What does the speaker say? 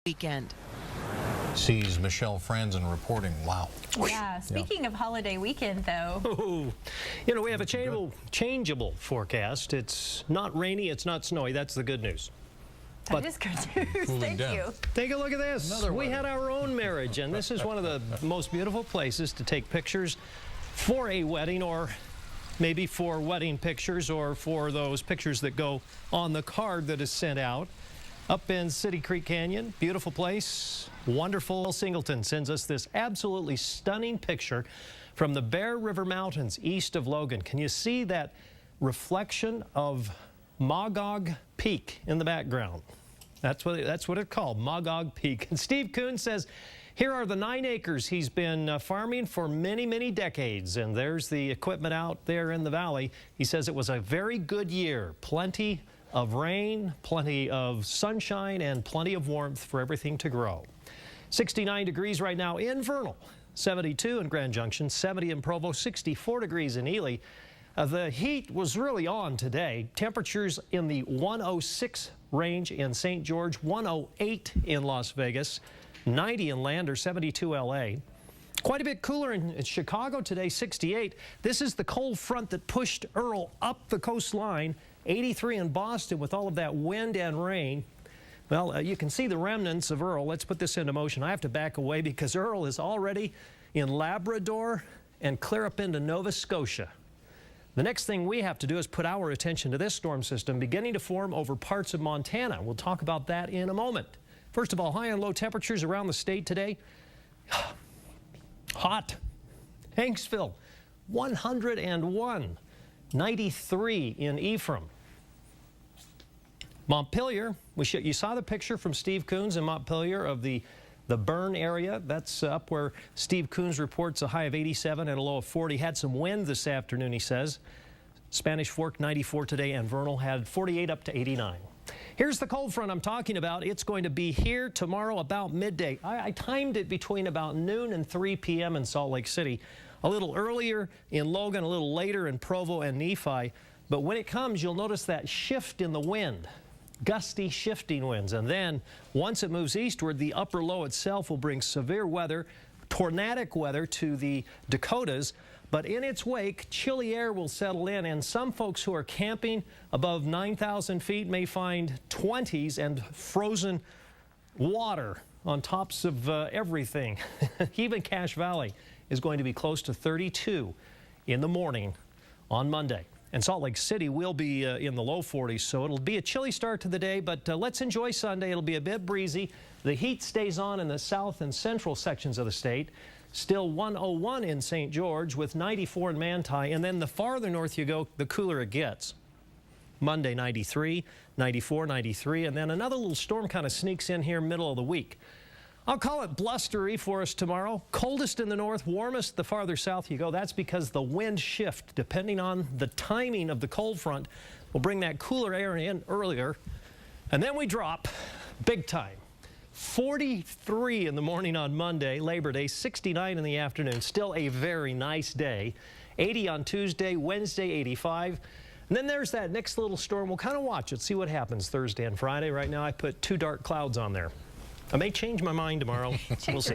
weekend. Sees Michelle Franzen reporting. Wow. Yeah, speaking of holiday weekend, though. Oh, you know, we have a changeable forecast. It's not rainy, it's not snowy. That's the good news. That is good news. Thank you. Take a look at this. We had our own marriage, and this is one of the most beautiful places to take pictures for a wedding, or maybe for wedding pictures, or for those pictures that go on the card that is sent out. Up in City Creek Canyon, beautiful place, wonderful. Singleton sends us this absolutely stunning picture from the Bear River Mountains east of Logan. Can you see that reflection of Magog Peak in the background? That's what it's called, Magog Peak. And Steve Kuhn says, here are the 9 acres he's been farming for many, many decades. And there's the equipment out there in the valley. He says it was a very good year. Plenty of rain, plenty of sunshine, and plenty of warmth for everything to grow. 69 degrees right now in Vernal, 72 in Grand Junction, 70 in Provo, 64 degrees in Ely. The heat was really on today. Temperatures in the 106 range in St. George, 108 in Las Vegas, 90 in Lander, 72 LA. Quite a bit cooler in Chicago today, 68. This is the cold front that pushed Earl up the coastline. 83 in Boston with all of that wind and rain. Well, you can see the remnants of Earl. Let's put this into motion. I have to back away because Earl is already in Labrador and clear up into Nova Scotia. The next thing we have to do is put our attention to this storm system beginning to form over parts of Montana. We'll talk about that in a moment. First of all, high and low temperatures around the state today. Hot. Hanksville, 101. 93 in Ephraim. Montpelier, you saw the picture from Steve Coons in Montpelier of the burn area. That's up where Steve Coons reports a high of 87 and a low of 40. Had some wind this afternoon, he says. Spanish Fork, 94 today, and Vernal had 48 up to 89. Here's the cold front I'm talking about. It's going to be here tomorrow about midday. I timed it between about noon and 3 p.m. in Salt Lake City. A little earlier in Logan, a little later in Provo and Nephi. But when it comes, you'll notice that shift in the wind. Gusty, shifting winds. And then once it moves eastward, the upper low itself will bring severe weather, tornadic weather to the Dakotas. But in its wake, chilly air will settle in, and some folks who are camping above 9,000 feet may find 20s and frozen water on tops of everything. Even Cache Valley is going to be close to 32 in the morning on Monday. And Salt Lake City will be in the low 40s, so it'll be a chilly start to the day, but let's enjoy Sunday. It'll be a bit breezy. The heat stays on in the south and central sections of the state. Still 101 in St. George with 94 in Manti, and then the farther north you go, the cooler it gets. Monday, 93, 94, 93, and then another little storm kind of sneaks in here middle of the week. I'll call it blustery for us tomorrow. Coldest in the north, warmest the farther south you go. That's because the wind shift, depending on the timing of the cold front, will bring that cooler air in earlier. And then we drop big time. 43 in the morning on Monday, Labor Day, 69 in the afternoon. Still a very nice day. 80 on Tuesday, Wednesday, 85. And then there's that next little storm. We'll kind of watch it, see what happens Thursday and Friday. Right now I put 2 dark clouds on there. I may change my mind tomorrow. We'll see.